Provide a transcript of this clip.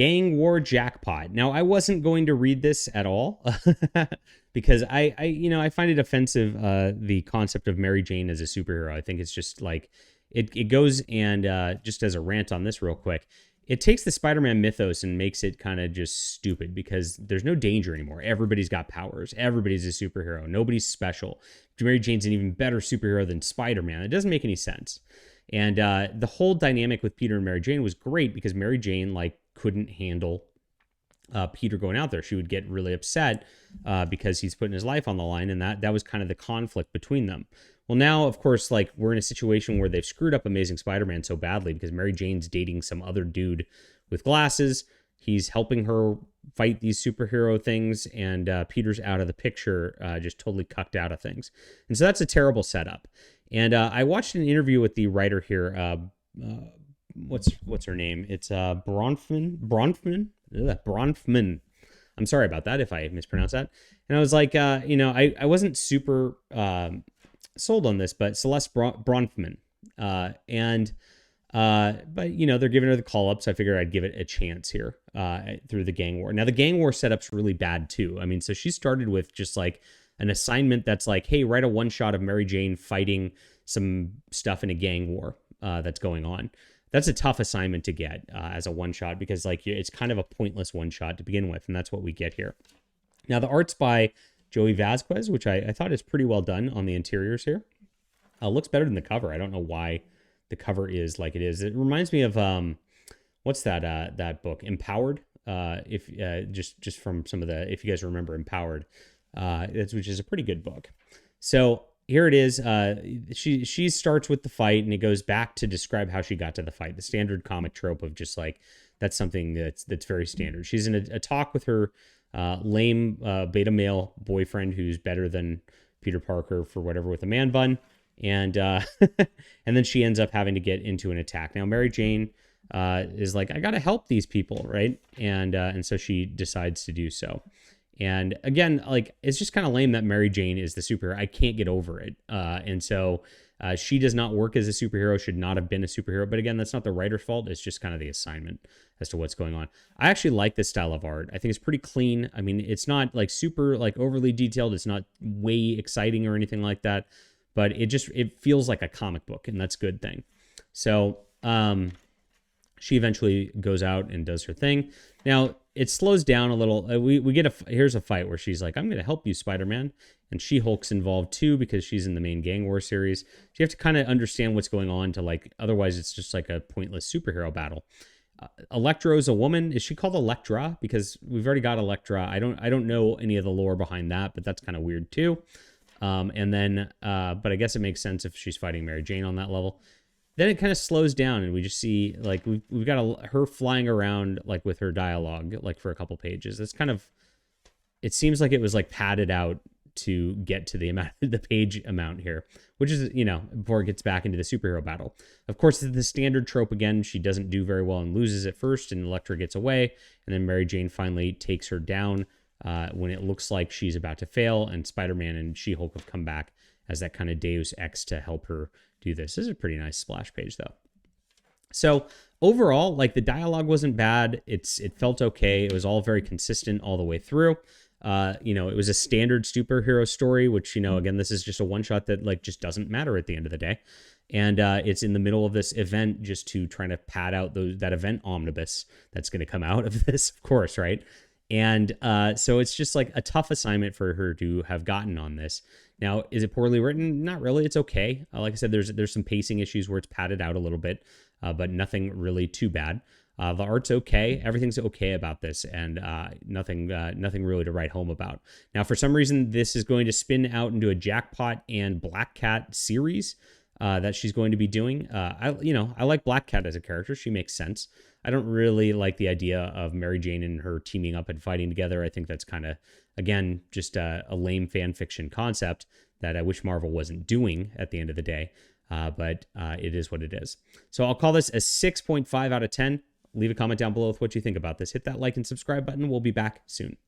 Gang War Jackpot. Now, I wasn't going to read this at all because I find it offensive, the concept of Mary Jane as a superhero. I think it's just like it goes and just as a rant on this real quick, it takes the Spider-Man mythos and makes it kind of just stupid because there's no danger anymore. Everybody's got powers. Everybody's a superhero. Nobody's special. Mary Jane's an even better superhero than Spider-Man. It doesn't make any sense. And the whole dynamic with Peter and Mary Jane was great because Mary Jane couldn't handle Peter going out there. She would get really upset because he's putting his life on the line, and that was kind of the conflict between them. Well, now, of course, we're in a situation where they've screwed up Amazing Spider-Man so badly because Mary Jane's dating some other dude with glasses. He's helping her fight these superhero things, and Peter's out of the picture, just totally cucked out of things. And so that's a terrible setup. And I watched an interview with the writer here. What's her name? It's Bronfman. I'm sorry about that if I mispronounced that. And I was like, I wasn't super sold on this, but Celeste Bronfman. But they're giving her the call up, so I figured I'd give it a chance here through the gang war. Now the gang war setup's really bad too. I mean, so she started with just an assignment that's hey, write a one shot of Mary Jane fighting some stuff in a gang war that's going on. That's a tough assignment to get as a one shot because it's kind of a pointless one shot to begin with, and that's what we get here. Now the art's by Joey Vasquez, which I thought is pretty well done on the interiors here. Looks better than the cover. I don't know why the cover is like it is. It reminds me of what's that book, Empowered? If just from some of the, if you guys remember Empowered, which is a pretty good book. So here it is. She starts with the fight, and it goes back to describe how she got to the fight. The standard comic trope of just that's something that's very standard. She's in a talk with her lame beta male boyfriend who's better than Peter Parker for whatever with a man bun, and and then she ends up having to get into an attack. Now Mary Jane is I gotta help these people, right? And so she decides to do so. And again, it's just kind of lame that Mary Jane is the superhero. I can't get over it. And so she does not work as a superhero, should not have been a superhero. But again, that's not the writer's fault. It's just kind of the assignment as to what's going on. I actually like this style of art. I think it's pretty clean. I mean, it's not super overly detailed. It's not way exciting or anything like that. But it feels like a comic book, and that's a good thing. So she eventually goes out and does her thing. Now, it slows down a little. We get here's a fight where she's like, I'm going to help you, Spider-Man. And She-Hulk's involved too because she's in the main Gang War series. So you have to kind of understand what's going on to otherwise it's just a pointless superhero battle. Electro's a woman. Is she called Elektra? Because we've already got Elektra. I don't know any of the lore behind that, but that's kind of weird too. But I guess it makes sense if she's fighting Mary Jane on that level. Then it kind of slows down, and we just see we've got her flying around with her dialogue for a couple pages. That's kind of, it seems like it was padded out to get to the page amount here, which is before it gets back into the superhero battle. Of course, the standard trope again. She doesn't do very well and loses at first, and Elektra gets away, and then Mary Jane finally takes her down when it looks like she's about to fail, and Spider-Man and She-Hulk have come back as that kind of Deus Ex to help her do this. This is a pretty nice splash page though. So overall, the dialogue wasn't bad. It felt okay. It was all very consistent all the way through. It was a standard superhero story, which, again, this is just a one shot that just doesn't matter at the end of the day. And it's in the middle of this event just to try to pad out that event omnibus that's going to come out of this, of course, right? And so it's just a tough assignment for her to have gotten on this. Now, is it poorly written? Not really. It's okay. Like I said, there's some pacing issues where it's padded out a little bit, but nothing really too bad. The art's okay. Everything's okay about this, and nothing really to write home about. Now, for some reason, this is going to spin out into a Jackpot and Black Cat series that she's going to be doing. I like Black Cat as a character. She makes sense. I don't really like the idea of Mary Jane and her teaming up and fighting together. I think that's kind of, again, just a lame fan fiction concept that I wish Marvel wasn't doing at the end of the day. But it is what it is. So I'll call this a 6.5 out of 10. Leave a comment down below with what you think about this. Hit that like and subscribe button. We'll be back soon.